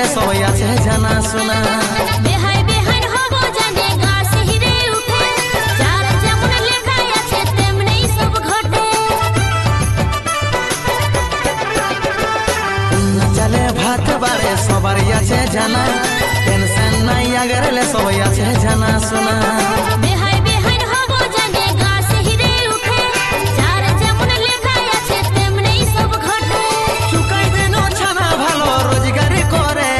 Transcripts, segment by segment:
গেলে সবাই আছে জানা শোনা। বেহাই বেহাই হব জানে গা শিহরে উঠে, যার যেমন লেখাই আছে তেমনি সব ঘটে। না চালে ভাত বাড়ে সবারই আছে জানা, টেনশন নাই আগেরলে সবাই আছে জানা শোনা। বেহাই বেহাই হব জানে গা শিহরে উঠে, যার যেমন লেখাই আছে তেমনি সব ঘটে। চুকাই দেন ছানা ভালো রোজগার করে,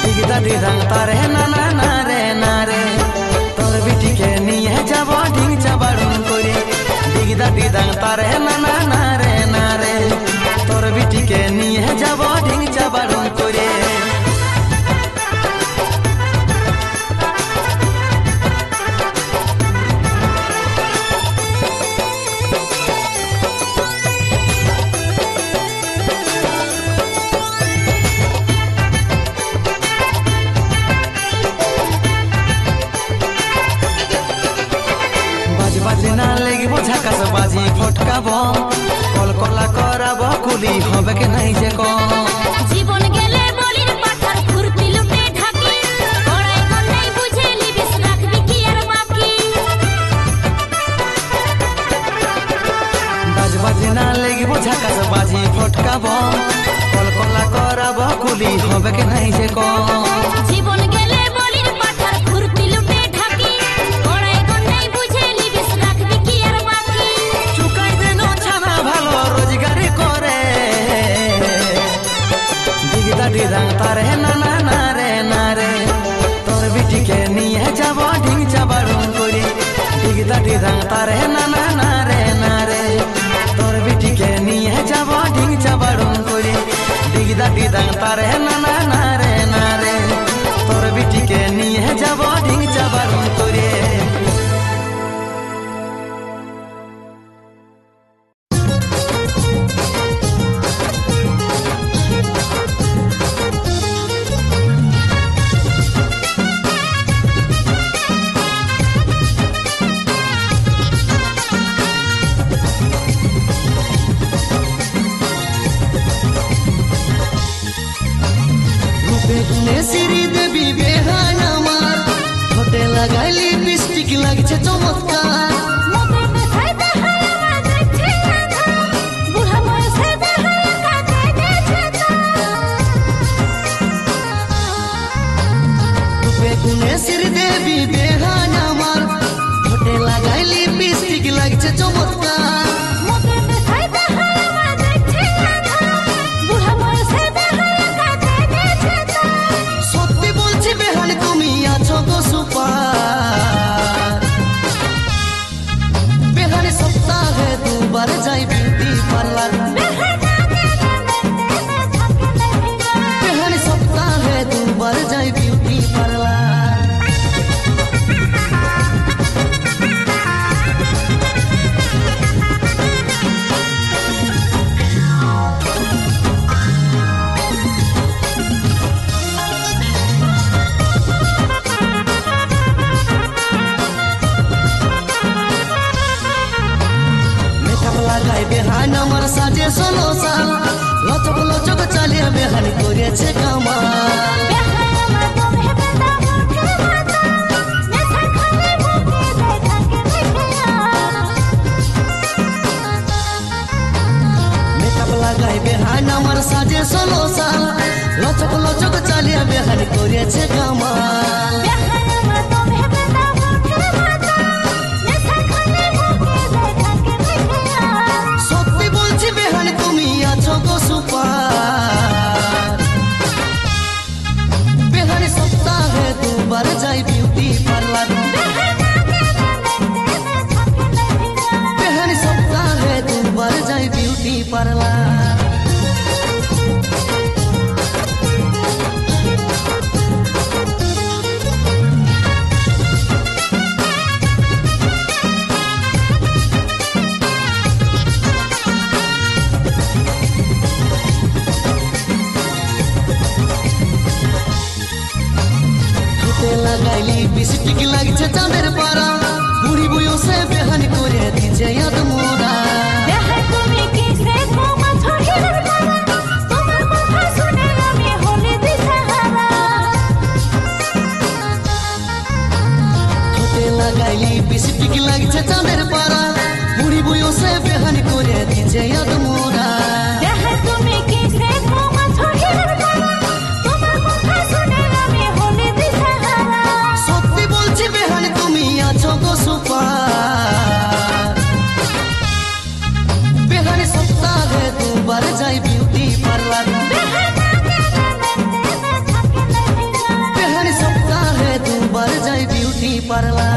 দিগদা দিদাং তারে না না না রে না রে, তোর বিটিকে নিয়ে যাব ঢিং চাবাড়ুন করে। দিগদা দিদাং তারে না না না রে না রে, তোর বিটিকে নিয়ে যাব ঢিং চাবাড়ুন করে। বাজি না লেগব ঝাকাস বাজি ফটকাব, কলকলা করাব কুলি হবে কে নাই যে কম। জীবন গেলে বলির পাথার ফুরতি লুটে ঢাকি, কড়াই কন্যাই বুঝে লিবিস রাখবি কি আর বাকি। বাজি না লেগব ঝাকাস বাজি ফটকাব, কলকলা করাব কুলি হবে কে নাই যে কম। জীবন গেলে বলির পাথার ফুরতি লুটে ঢাকি, কড়াই কন্যাই বুঝে লিবিস রাখবি কি আর বাকি। চুকাই দেন ছানা ভালো রোজগার করে, দিগদা দিদাং তারে না না না রে না রে, তোর বিটিকে নিয়ে যাব ঢিং চাবাড়ুন করে। দিগদা দিদাং তারে না না না রে না রে, তোর বিটিকে নিয়ে যাব ঢিং চাবাড়ুন করে। দিগদা দিদাং তারে না না না রে না রে, তোর বিটিকে নিয়ে যাব ঢিং চাবাড়ুন করে। শ্রী দেবী বেহান আমার, ঠোঁটে লাগাই লিপস্টিক লাগছে চমৎকার। মতে বেহাই বেহাই আমার দেখছে আধা, বুড়া বয়সে বেহাই কাটে গেছে বেগুনে শ্রী দেবী বেহান আমার, ঠোঁটে লাগাই লিপস্টিক লাগছে চমৎকার। মতে বেহাই বেহাই আমার দেখছে আধা, বুড়া বয়সে বেহাই কাটে গেছে। সত্যি বলছি বেহান তুমি আছো গো সুপার। বেহান সপ্তাহে দুবার যাই বিউটি পার্লার। বেহান সপ্তাহে দুবার যাই বিউটি পার্লার। মেকআপ লাগাই বেহান আমার সাজে 16 সাল, লচক লচক চালিয়ে বেহান করেছে কামাল। মেকআপ লাগাই বেহান আমার সাজে 16 সাল, লচক লচক চালিয়ে বেহান করেছে কামাল। সত্যি বলছি বেহান তুমি আছো গো সুপার। বেহান সপ্তাহে দুবার যাই বিউটি পার্লার। বেহান সপ্তাহে দুবার যাই বিউটি পার্লার। লাগাইলি বিস্টিক লাগছে চাঁদের পাড়া, বুড়ি বয়সে বেহান করে দিছে আদমোরা। বেহাই তুমি কিসে ঘুমা ছড়িয়ে তোমার কথা শুনে পারলা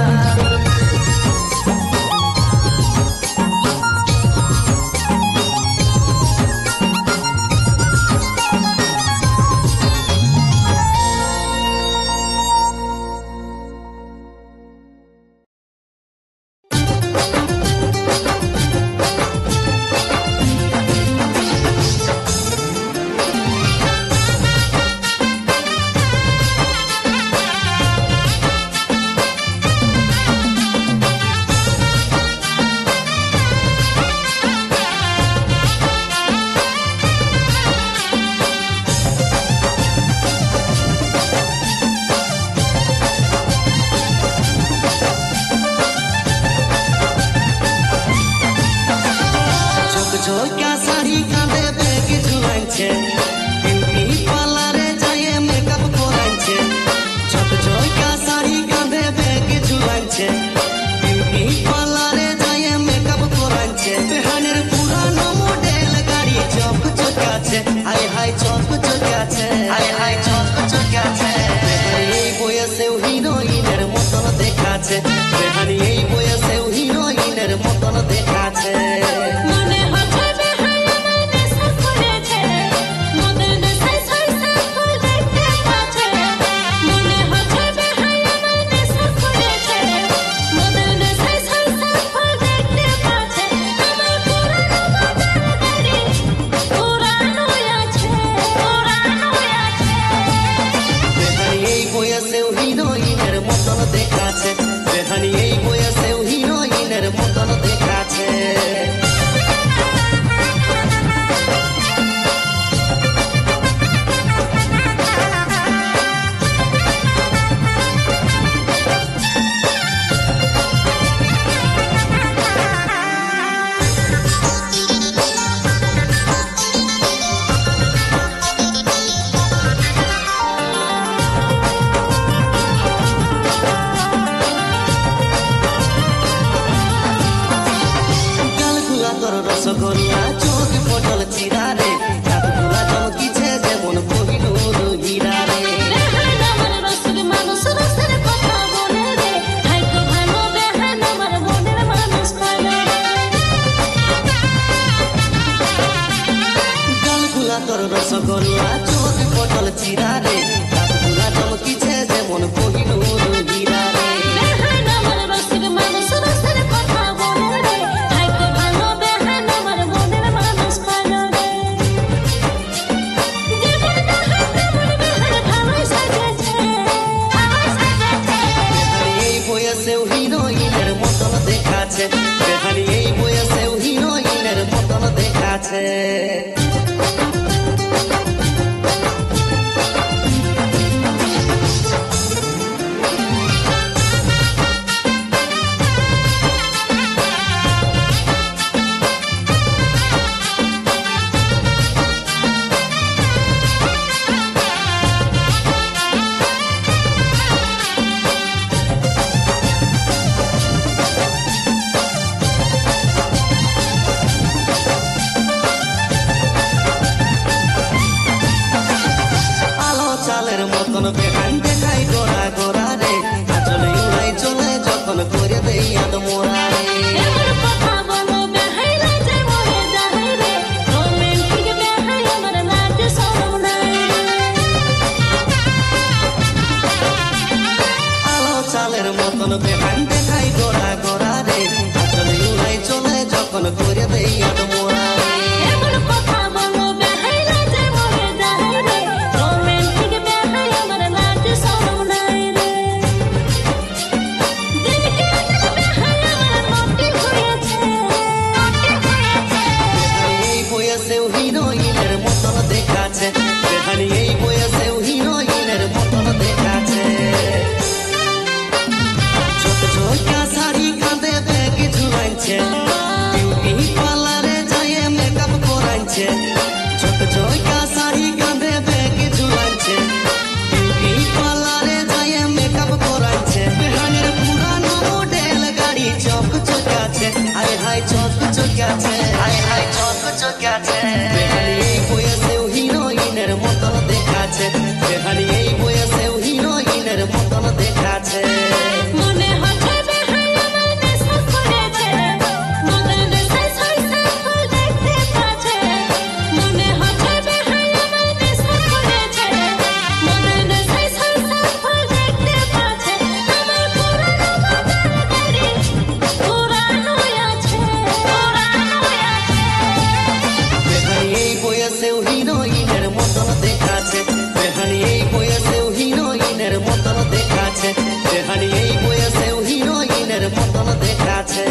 শাড়ি কাঁধে ব্যাগে ঝুলাইছে বিউটি পার্লারে হিরোইনের মতন দেখাচ্ছে, বেহানি এই বয়সেও হিরোইনের মতন দেখাচ্ছে।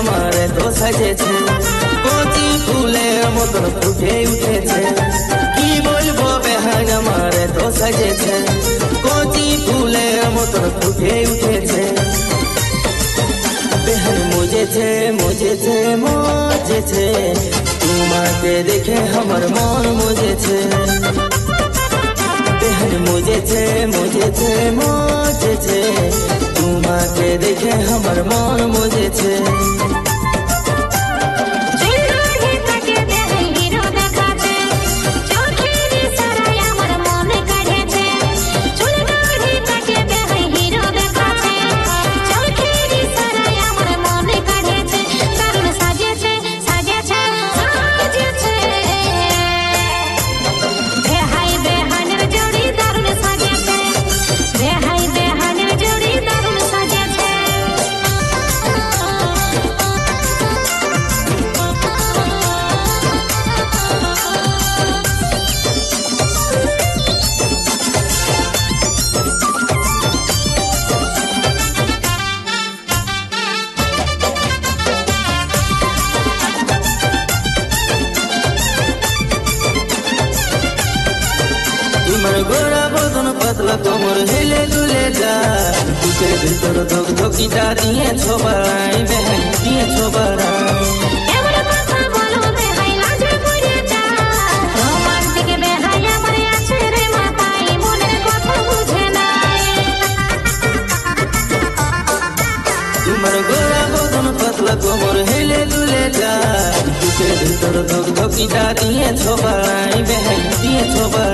আমারে তো সাজেছে, কচি ফুলের মতন ফুটে উঠেছে। কি বলবো বেহান আমারে তো সাজেছে, কচি ফুলের মতন ফুটে উঠেছে। বেহান মুজেছে মুজেছে মুজেছে, তোমাকে দেখে আমার মন মুজেছে। বেহান মুজেছে মুজেছে মুজেছে, তোমাকে দেখে আমার মন মুজেছে। গোরা বদন পাতলা কোমর হেলে দুলে যায়, বুকের ভিতর ধক ধকিটা দিয়ে ছোবাই, বেহান দিয়ে ছোবাই। তোমার গোরা বদন পাতলা কোমর হেলে দুলে যায়, বুকের ভিতর ধক ধকিটা দিয়ে ছোবাই, বেহান দিয়ে ছোবাই।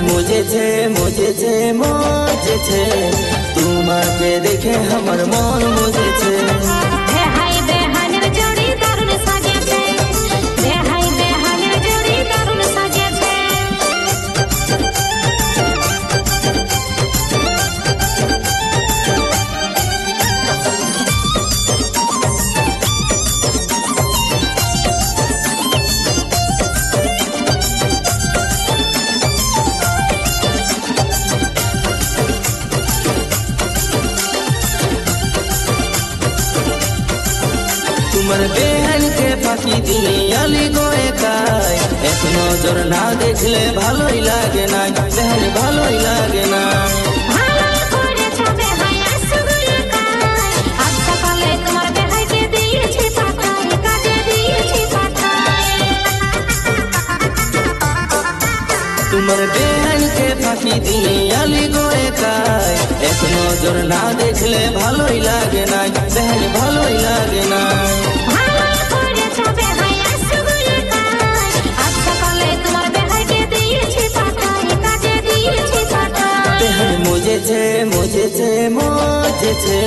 মুজেছে মুজেছে মুজেছে, তোমাকে দেখে আমার মন মুজেছে। তোমার বেহানকে ফাঁকি দিয়ে আলি গোয়ে কাই, এক নজর না দেখলে ভালোই লাগে না, বেহান ভালোই লাগে না। তোমার বেহানকে ফাঁকি দিয়ে আলি গোয়ে কাই, এক নজর না দেখলে ভালোই লাগে না, বেহান ভালোই লাগে না। মুজেছে মুজেছে মুজেছে,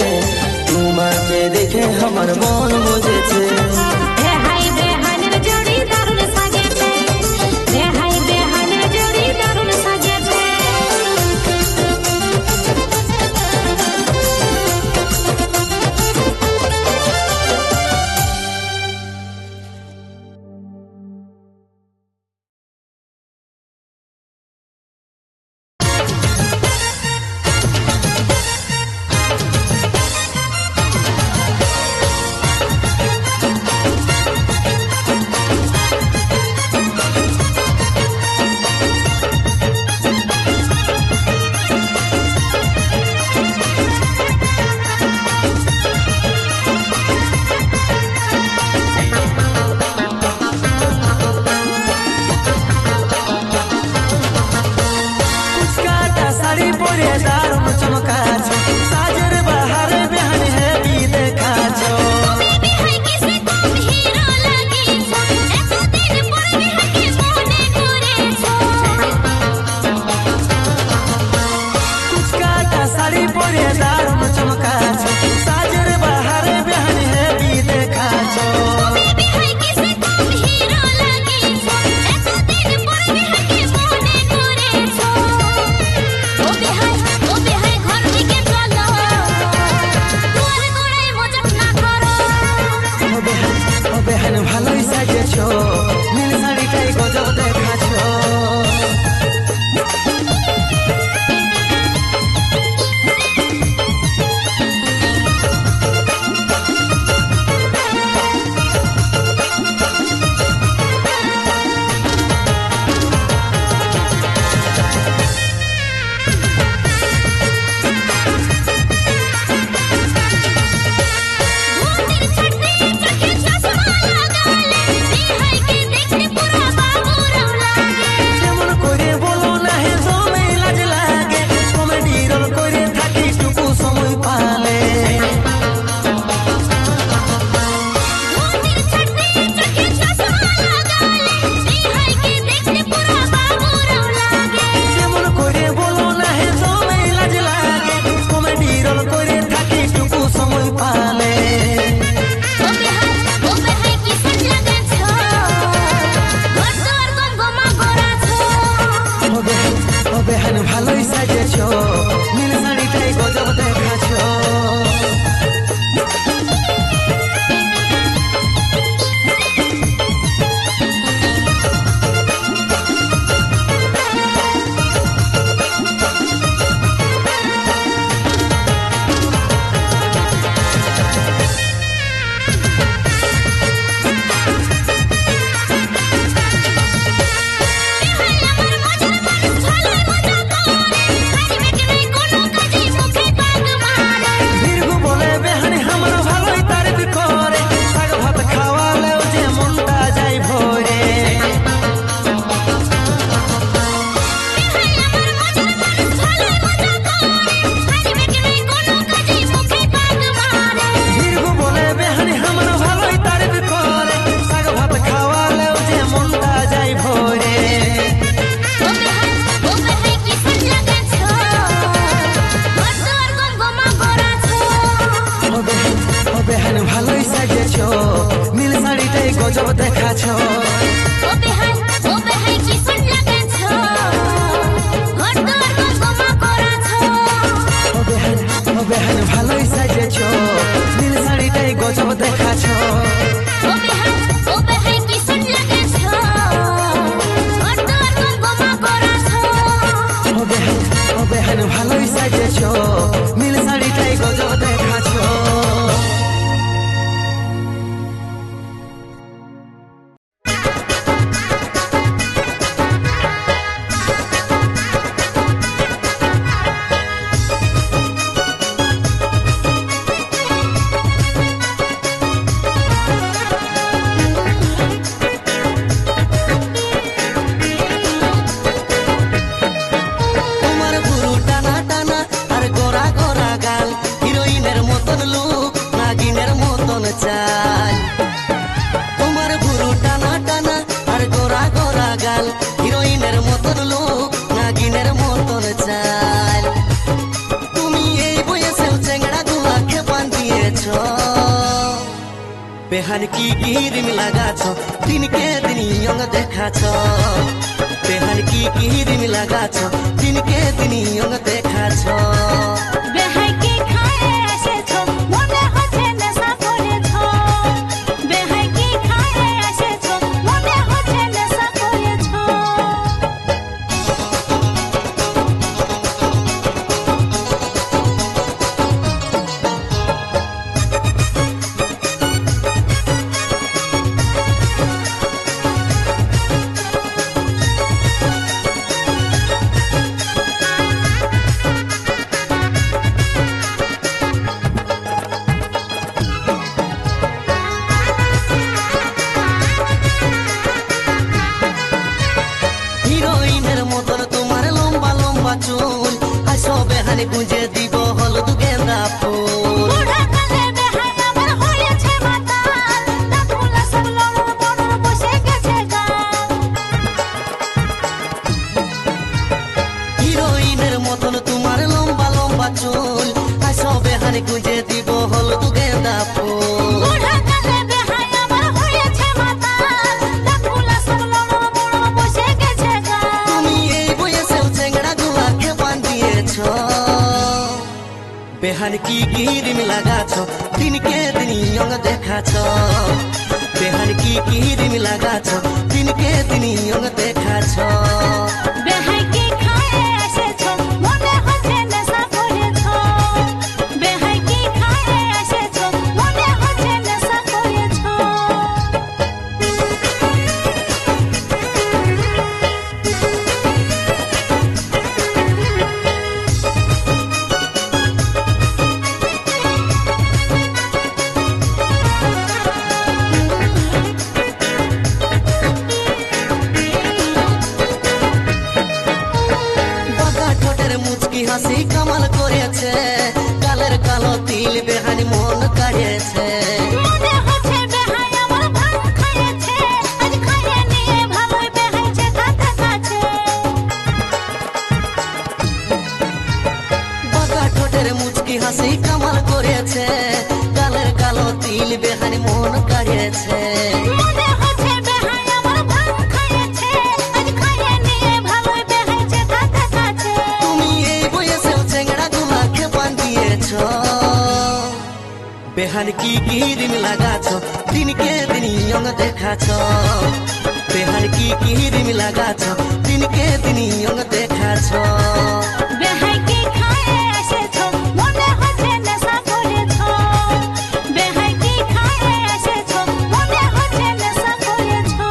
তোমাকে দেখে আমার মন মুজেছে। বেহান ভালোই সাজেছ নীল শাড়িটাই গজব দেখাছ বেহান ভালোই সাজেছ নীল শাড়িটাই গজব দেখাছ বেহান ভালোই সাজেছ নীল শাড়িটাই গজব দেখাছ বেহান ভালোই সাজেছ নীল শাড়িটাই গজব দেখাছ বেহান ভালোই সাজেছ নীল শাড়িটাই গজব দেখাছ তোমার ভুরু টানা টানা আর গোরা গোরা গাল হিরোইনের মতন লোক নাগিনের মতন চাল তুমি এই বয়সেও চেংড়া গুলা খেপান দিয়েছ বেহান কি রিম লাগাছ দিনকে দিন ইয়ং দেখাছ বেহান কি রিম লাগাছ দিনকে দিন ইয়ং দেখাছ চুল আসো বেহানি গুঁজে দিব হলুদ গেন্দা ফুল হিরোইনের মতন তোমার লম্বা লম্বা চুল আসো বেহানি গুঁজে দিব হলুদ গেন্দা ফুল बेहान की गिरिम लगाछ दिन के दिन यंग देखाछ बेहान কি রিম লাগাছ দিনকে দিন ইয়ং দেখাছ বেহাই কি খায়ে এসেছো মনে হচ্ছে নেশা করেছো বেহাই কি খায়ে এসেছো মনে হচ্ছে নেশা করেছো মুচকি হাসি কামাল করেছে গালের কালো তিল বেহানি মন কাড়িয়েছে মনে হচ্ছে বেহাই আমার ভাঙ খাইয়েছে আজ খাইয়ে নিয়ে ভালোই বেহাইছে কাছে কাছে বাঁকা ঠোঁটের মুচকি হাসি কামাল করেছে গালের কালো তিল বেহানি মন কাড়িয়েছে মনে হচ্ছে বেহাই আমার ভাঙ খাইয়েছে আজ খাইয়ে নিয়ে ভালোই বেহাইছে কাছে কাছে তুমি এই বয়সেও চেংড়া গুলাকে বান্ধিয়েছ বেহান কি রিম লাগাছ দিনকে দিন ইয়ং দেখাছ বেহান কি রিম লাগাছ দিনকে দিন ইয়ং দেখাছ বেহাই কি খায়ে এসেছো মনে হচ্ছে নেশা করেছো বেহাই কি খায়ে এসেছো মনে হচ্ছে নেশা করেছো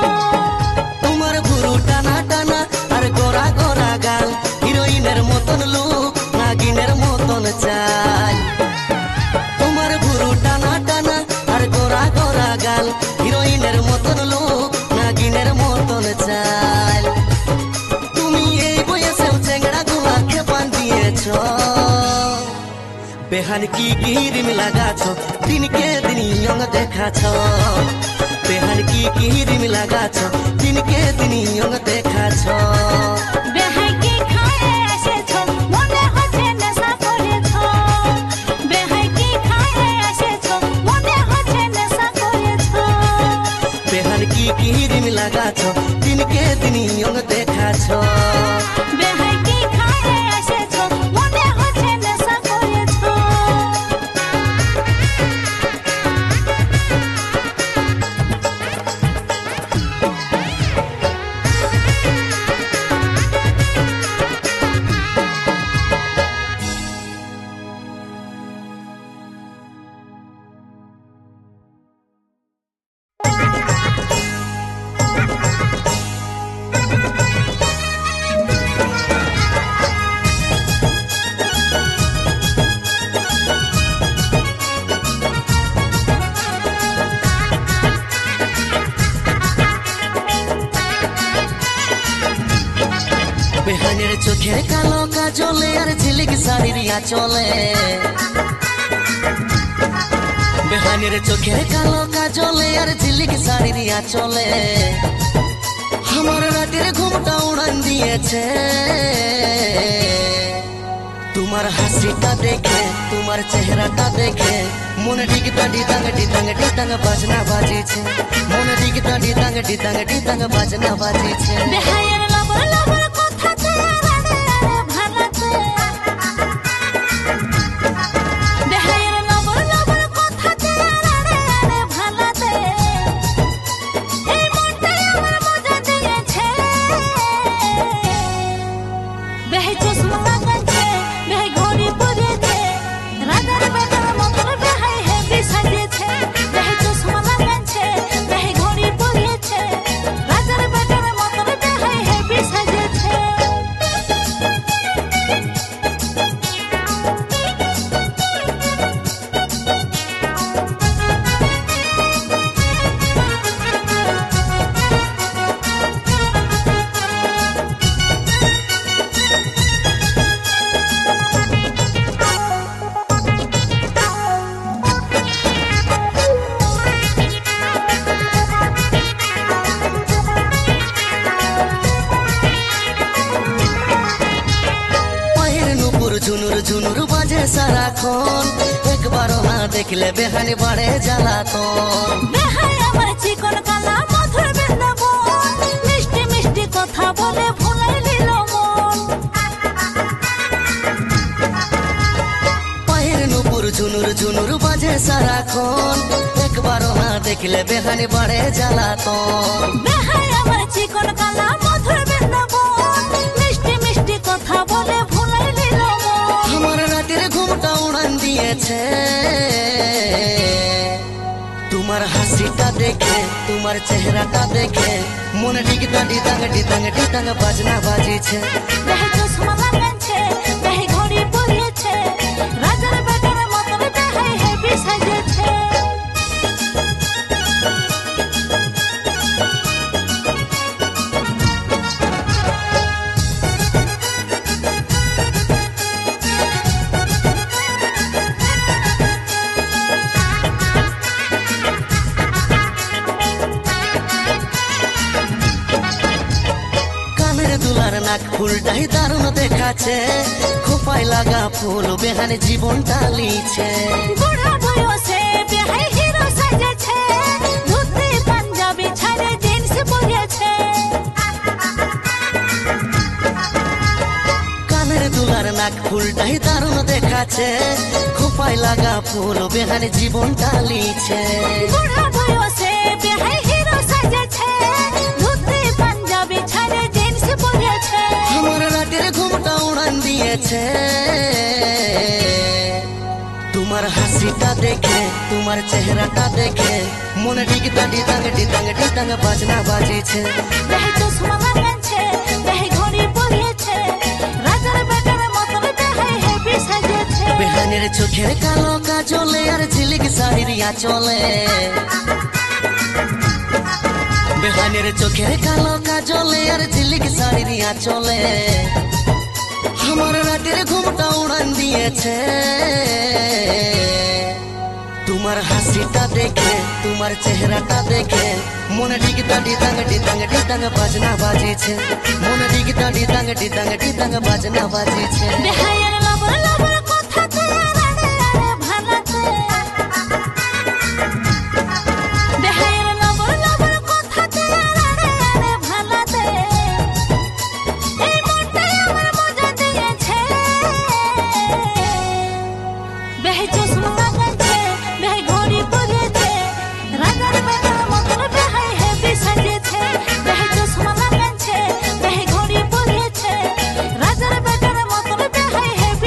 তোমার ভুরু টানা টানা আর গোরা গোরা গাল হিরোইনের মতন লুক নাগিনের মতন চাল তোমার ভুরু টানা টানা আর গোরা গোরা গাল হিরোইনের মতন লুক নাগিনের মতন চাল তুমি এই বয়সেও চেংড়া গুলাকে বান্ধিয়েছ বেহান কি রিম লাগাছ দিনকে দিন ইয়ং দেখাছ বেহান কি রিম লাগাছ দিনকে দিন ইয়ং দেখাছ বেহাই কি খায়ে এসেছো মনে হচ্ছে নেশা করেছো বেহাই কি খায়ে এসেছো মনে হচ্ছে নেশা করেছো বেহান কি রিম লাগাছ দিনকে দিন ইয়ং দেখাছ বেহাই কি খায়ে এসেছো মনে হচ্ছে নেশা করেছো বেহানের চোখের কালো কাজলে আর ঝিলিক শাড়ির চলে বেহানের চোখের কালো কাজলে আর ঝিলিক শাড়ির চলে আমার রাতের ঘুমটা উড়ান দিয়েছে তোমার হাসিটা দেখে তোমার চেহারাটা দেখে মনে ডিগটা ডিতাং বাজনা বাজিছে মনে ডিগটা ডিতাং বাজনা বাজিছে বেহাইয়ের লবর লবর কথাতে রানে রানে ভালাতে বেহাইয়ের লবর লবর কথাতে রানে রানে ভালাতে এই মনটাই আমার মজা দিয়েছে বেহাই চশমা লাগাচ্ছে বেহাই ঘড়ি পরেছে রাজার বেটার মতন বেহাই হেভি সাজিয়েছে বেহাই চশমা লাগাচ্ছে বেহাই ঘড়ি পরেছে রাজার বেটার মতন বেহাই হেভি সাজিয়েছে ঝুনুর ঝুনুর বাজে সারাক্ষণ একবারও না দেখলে বেহানি বাড়ে জ্বালাতন বেহাই আমার চিকন কালা মধুর বৃন্দাবন মিষ্টি মিষ্টি কথা বলে ভুলাই দিল মন পায়ের নুপুর ঝুনুর ঝুনুর বাজে সারাক্ষণ একবারও না देखले बेहानी बढ़े जाला तो বেহাই আমার চিকন কালা মধুর বৃন্দাবন মিষ্টি মিষ্টি কথা বলে ভুলাই নিল মন আমার রাতের ঘুমটা উড়ান দিয়েছে তোমার হাসিটা দেখে তোমার চেহারাটা দেখে মনে ডিগটা ডিটাং বাজনা বাজিছে বেহে চশমা লাগাইছে বেহে ঘড়ি পরিয়েছে রাজার বেটার মতন বেহাই হেবি সাজেছে দুলার নাক ফুলটাই দারুণ দেখাচ্ছে খোপায় লাগা ফুল বেহানে জীবন টালিছে বুড়া বয়সে বেহাই হিরো সাজেছে ধুতি পাঞ্জাবি ছাড়ে জিন্স পরেছে কানের দুলার নাক ফুলটাই দারুণ দেখাচ্ছে খোপায় লাগা ফুল বেহানে জীবন টালিছে বুড়া বয়সে বেহাই হিরো সাজেছে ধুতি পাঞ্জাবি ছাড়ে জিন্স পরেছে আমার রাতের ঘুমটা উড়ান দিয়েছে তোমার হাসিটা দেখে তোমার চেহারাটা দেখে মনে ডিগটা ডিটাং বাজনা বাজিছে বেহে চশমা লাগাইছে বেহে ঘড়ি পরিয়েছে রাজার বেটার মতন বেহাই হেবি সাজেছে বেহানের চোখের কালো কাজলে আর ঝিলিক শাড়ির চলে বেহানের চোখের কালো কাজলে আর ঝিলিক শাড়ির চলে আমার রাতের ঘুমটা উড়ান দিয়েছে তোমার হাসিটা দেখে তোমার চেহারাটা দেখে মনে ডিগটা ডিটাং বাজনা বাজিছে মনে ডিগটা ডিটাং বাজনা বাজিছে বেহাইয়ের লবর লবর কথাতে আরে আরে ভালাতে বেহাইয়ের লবর লবর কথাতে আরে আরে ভালাতে এই মনটাই আমার মজা দিয়েছে বেহে চশমা লাগাইছে বেহে ঘড়ি পরিয়েছে রাজার বেটার মতন বেহাই হেবি সাজেছে বেহে চশমা লাগাইছে বেহে ঘড়ি পরিয়েছে রাজার বেটার মতন বেহাই হেবি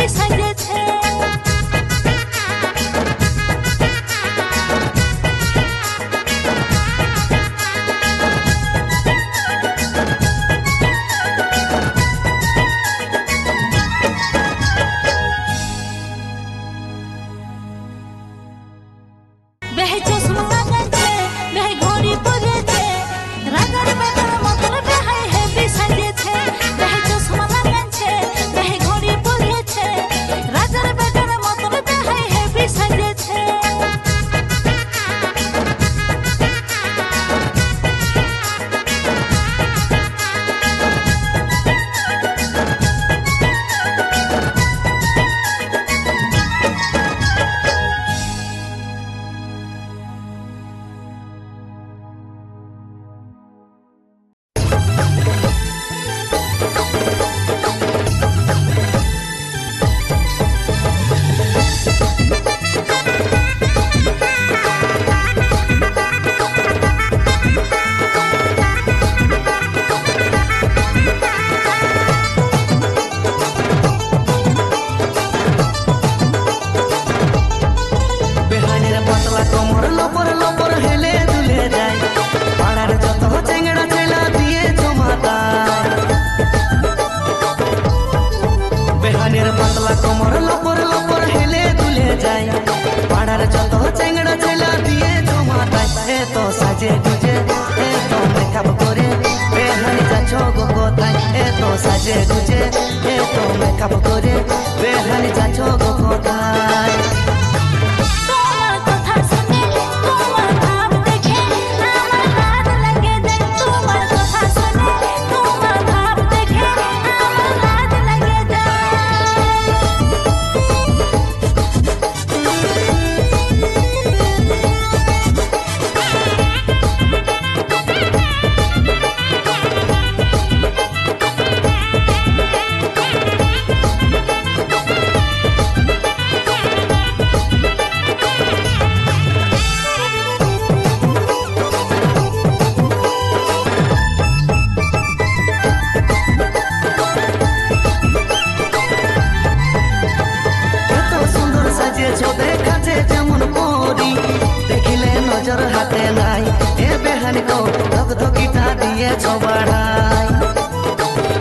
ধকধকিটা দিয়েছ বাড়াই।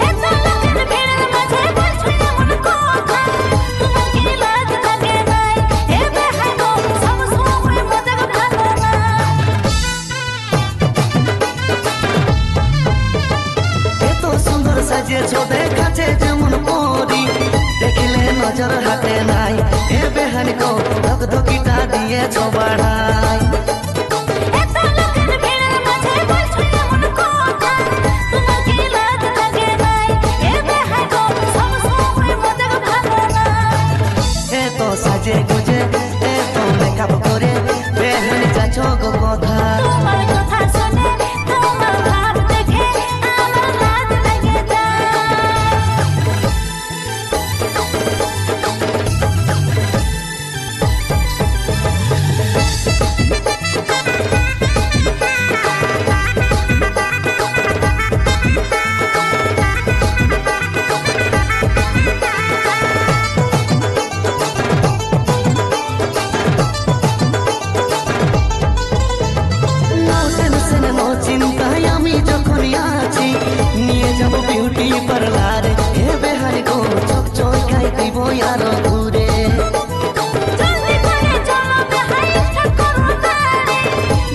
এত লোকের ভিড়ের মাঝে বলছো এমন কথা, তোমার কি লাজ লাগে নাই? এ বেহাই গো সব সময় মজাক ভালো না। এত সুন্দর সাজিয়েছ দেখাচ্ছে যেমন পরি, দেখিলে নজর হাতে নাই। এ বেহানি গো ধকধকিটা দিয়েছ বাড়াই। এত লোকের ভিড়ের মাঝে বলছো এমন কথা, তোমার কি লাজ লাগে নাই? এ বেহাই গো সব সময় মজাক ভালো না। এত সাজে গুজে এত মেকআপ করে বেহানি যাচ্ছ গো কথা। তোমার কথা শুনে তোমার ভাব দেখে আমার লাজ লেগে যায়। নো টেনশন নো চিন্তায় আমি যখনই আছি, নিয়ে যাব বিউটি পার্লারে। এ বেহানি গো চোখ চোখাই দিব আরো ঘুরে। জলদি করে চলো বেহাই ইচ্ছা করো না রে,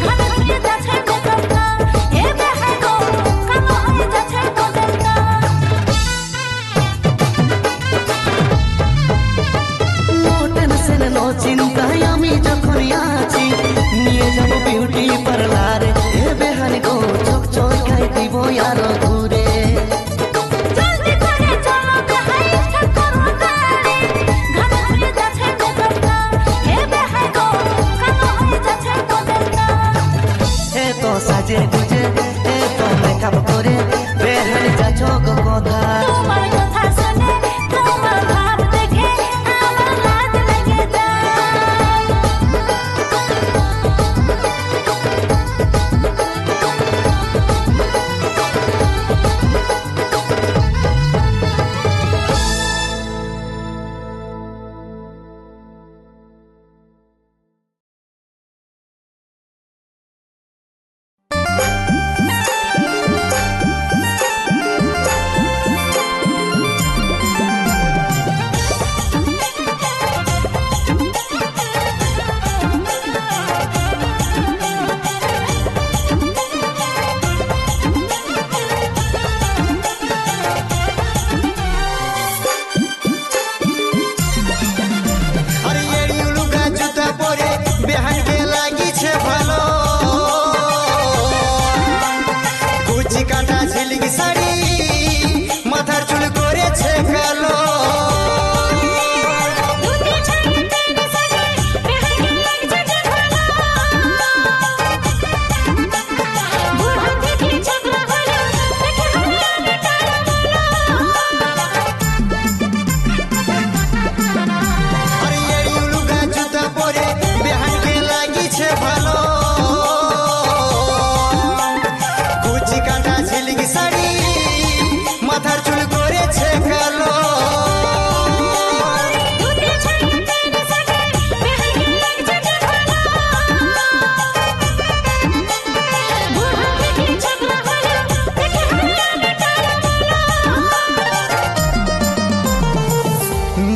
ঘামে ধুয়ে যাচ্ছে মেকআপটা। এ বেহাই গো কালো হয়ে যাচ্ছে মডেলটা। নো টেনশন নো চিন্তায় আমি যখনই আছি, নিয়ে যাব বিউটি পার্লারে। এ বেহানি গো চোখ চোখাই দিব আরো ঘুরে। জলদি করে চলো বেহাই ইচ্ছা করো না রে, ঘামে ধুয়ে যাচ্ছে মেকআপটা। এ বেহাই গো কালো হয়ে যাচ্ছে মডেলটা। এত সাজে গুজে এত মেকআপ করে বেহানি যাচ্ছ গো কথা। তোমার কথা শুনে তোমার ভাব দেখে আমার লাজ লেগে যায়। আরে এড়ি উলুকা জুতা পরে বেহানকে লাগিছে ভালো, কুচি কাটা ঝিলিক শাড়ি মাথার চুল করেছে কালো। দুটি ছাড়ে তেরে সাজে বেহাই লাগছে যে ভালো, বুড়ো থেকে ছোকরা হলো দেখে হলো বেটার আরে এড়ি উলুকা জুতা পরে বেহানকে লাগিছে ভালো, কুচি কাটা ঝিলিক শাড়ি মাথার চুল করেছে কালো। দুটি ছাড়ে তেরে সাজে বেহাই লাগছে যে ভালো, বুড়ো থেকে ছোকরা হলো দেখে হলো বেটার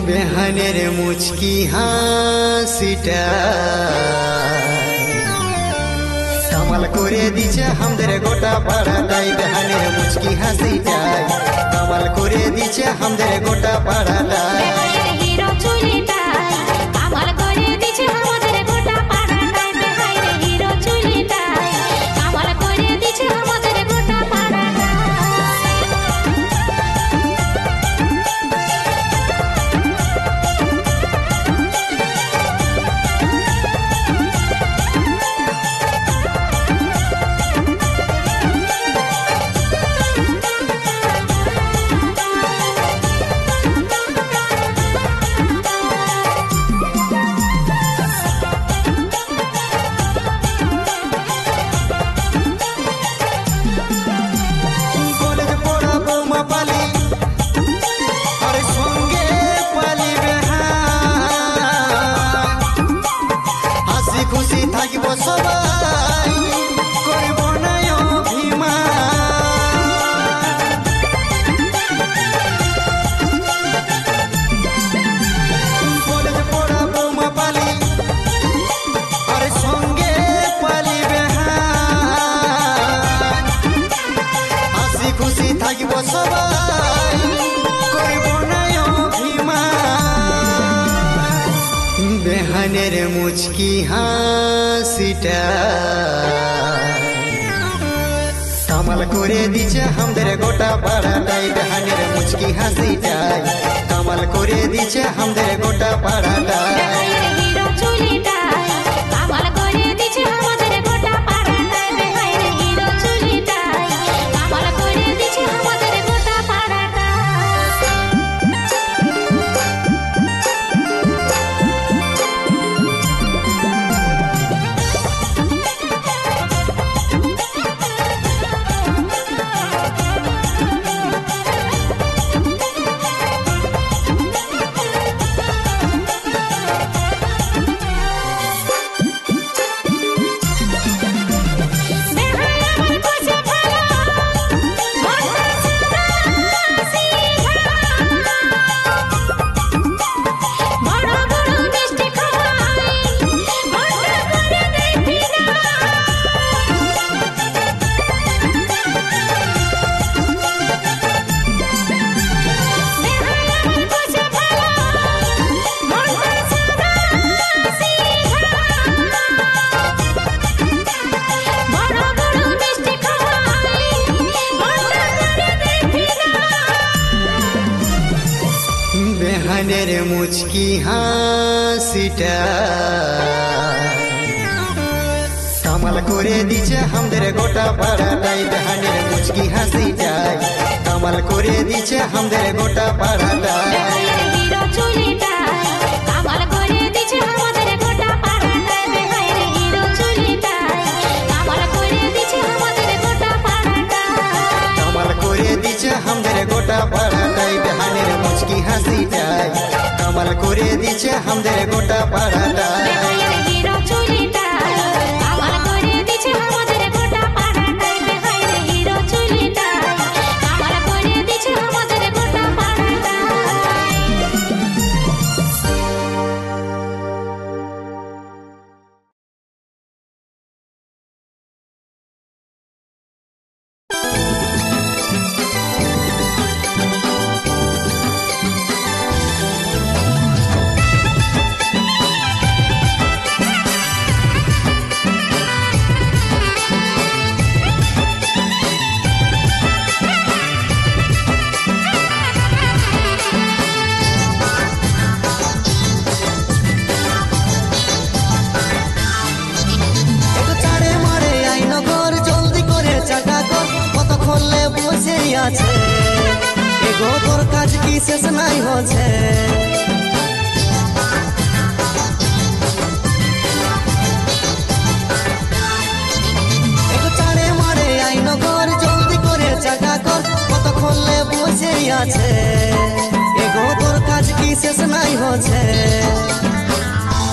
বেহানের মুচকি হাসিটা কামাল করে দিছে আমাদের গোটা পাড়াটাই। বেহানের মুচকি হাসিটাই কামাল করে দিছে আমাদের গোটা পাড়াটাই। বেহাইয়ের হিরো চুলিটাই কামাল করে দিছে আমাদের গোটা পাড়াটাই। বেহাইয়ের হিরো চুলিটাই কামাল করে দিছে আমাদের গোটা পাড়াটাই। থাকিব সবাই করিব না অভিমান বেহানের মুচকি হাসিটা কামাল করে দিছে আমাদের গোটা পাড়াটাই বেহানের মুচকি হাসিটাই কামাল করে দিছে আমাদের গোটা পাড়াটাই হিরো চুলিটাই কামাল করে দিছে আমাদের গোটা পাড়াটাই বেহাইরে হিরো চুলিটাই কামাল করে দিছে আমাদের গোটা পাড়াটাই বেহানের মুচকি হাসিটা কামাল করে দিছে আমাদের গোটা পাড়াটাই বেহানের মুচকি হাসিটাই কামাল করে দিছে আমাদের গোটা পাড়াটাই হিরো চুলিটাই কামাল করে দিছে আমাদের গোটা পাড়াটাই বেহাইরে হিরো চুলিটাই কামাল করে দিছে আমাদের গোটা পাড়াটাই কামাল করে দিছে আমাদের গোটা পাড়াটাই বেহানের মুচকি হাসিটাই কামাল করে দিছে আমাদের গোটা পাড়াটাই বেহাইরে হিরো চুলিটাই কামাল করে দিছে আমাদের গোটা পাড়াটাই বেহাইরে হিরো চুলিটাই কামাল করে দিছে আমাদের গোটা পাড়াটাই একটু চাড়ে মারে আইনগর জলদি করে চাকা কর কতক্ষণ লে বসে আছে এগো তোর কাজ কি শেষ নাই হচ্ছে একটু চাড়ে মারে আইনগর জলদি করে চাকা কর কতক্ষণ লে বসে আছে এগো তোর কাজ কি শেষ নাই হচ্ছে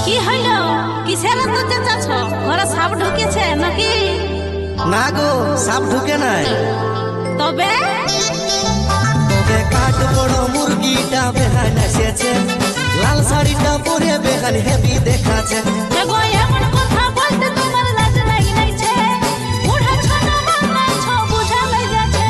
কি হইলো কিসের তো চেঁচাছ ঘরে সাপ ঢুকেছে নাকি না গো সাপ ঢুকে নাই তবে তবে কাঠ বড় মুরগিটা বেহান এসেছে লাল শাড়িটা পরে বেহান হেভি দেখাচ্ছে এগো এমন কথা বলতে তোমার লাজ লাগি নাইছে বুড়া ছোট বাবা ছো বুঝা লই যাচ্ছে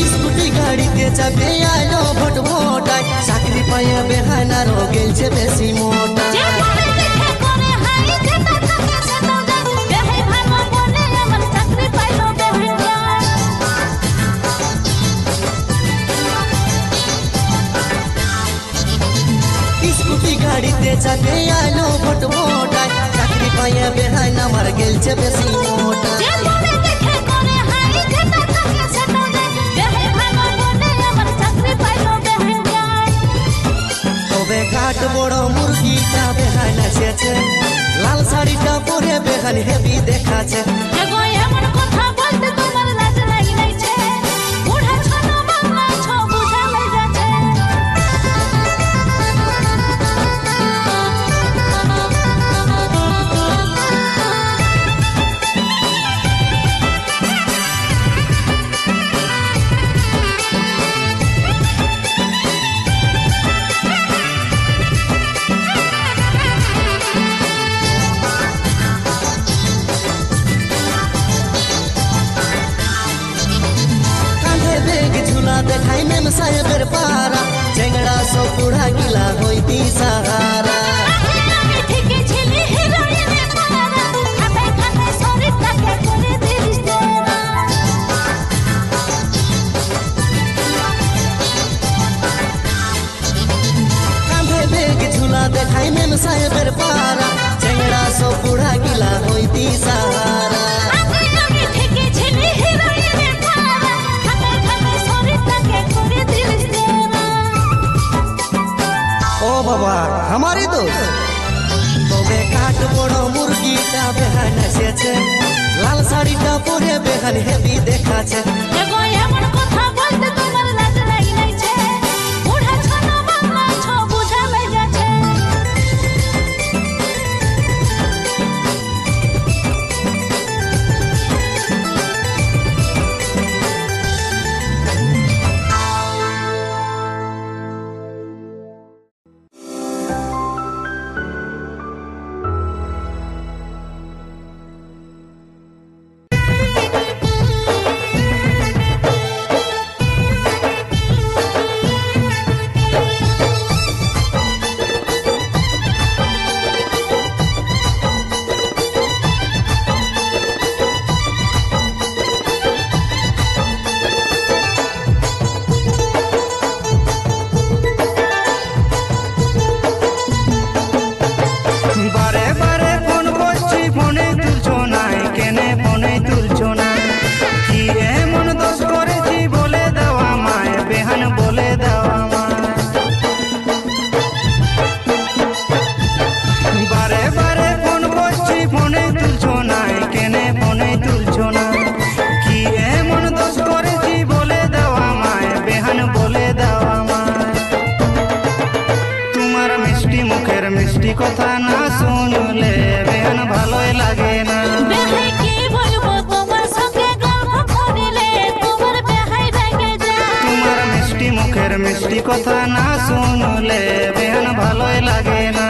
স্কুটি গাড়িতে চাপে আলো ভোট ভোটাই চাকরি পাইয়া বেহান আরো গেলছে বেশি মোটা যে বলে দেখে করে হাই যেটা থাকে সেটা দেখ বেহাই ভালো বলে আমার চাকরি পাইলো বেহাই স্কুটি গাড়িতে চাপে আলো ভোট ভোটাই চাকরি পাইয়া বেহান আমার গেলছে বেশি মোটা যে বলে দেখে করে হাই যেটা থাকে সেটা দেখ বেহাই ভালো বলে আমার চাকরি পাইলো বেহাই তবে কাঠ বড় মুরগিটা বেহান এসেছে লাল শাড়িটা পরে বেহান হেভি দেখাচ্ছে এগো এমন কথা বলতে তোমার লাজ লাগি নাইছে বুড়া ছোট বাবা ছো বুঝা লই যাচ্ছে সাহেবের পাড়া চেংড়া সব বুড়া গিলা হইতি সাহারা ও বাবা আমারই তো তবে কাঠ বড় মুরগিটা বেহান এসেছে লাল শাড়িটা পরে বেহান হেবি দেখাচ্ছে কথা না শুনলে বেহান ভালোই লাগে না তোমার মিষ্টি মুখের মিষ্টি কথা না শুনলে বেহান ভালোই লাগে না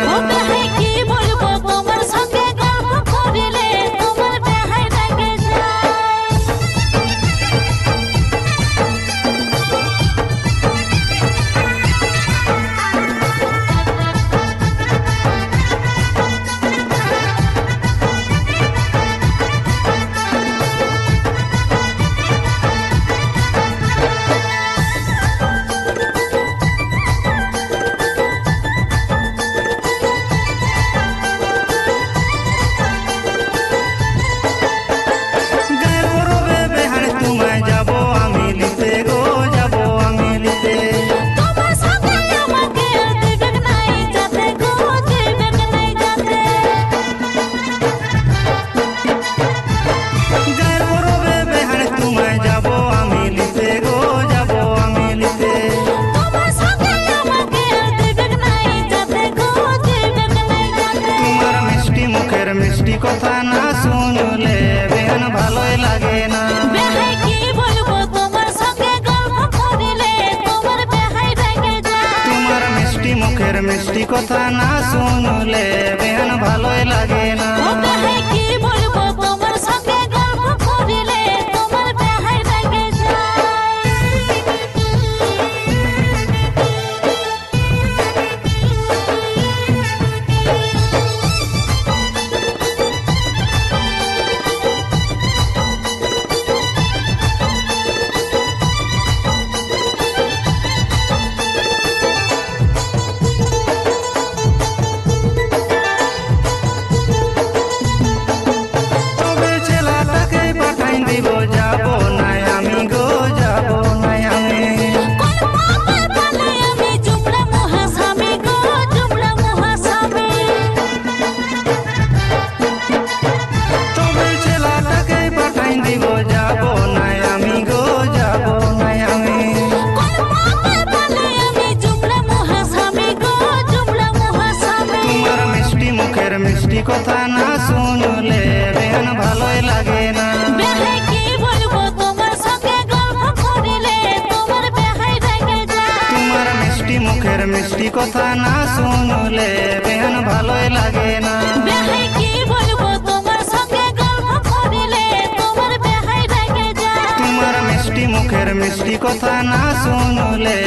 কথা না শুনলে বেহান ভালোই লাগে না তোমার মিষ্টি মুখের মিষ্টি কথা না শুনলে বেহান ভালোই লাগে না কথা না শুনলে বেহান ভালোই লাগে না তোমার মিষ্টি মুখের মিষ্টি কথা না শুনলে বেহান ভালোই লাগে না তোমার মিষ্টি মুখের মিষ্টি কথা না শুনলে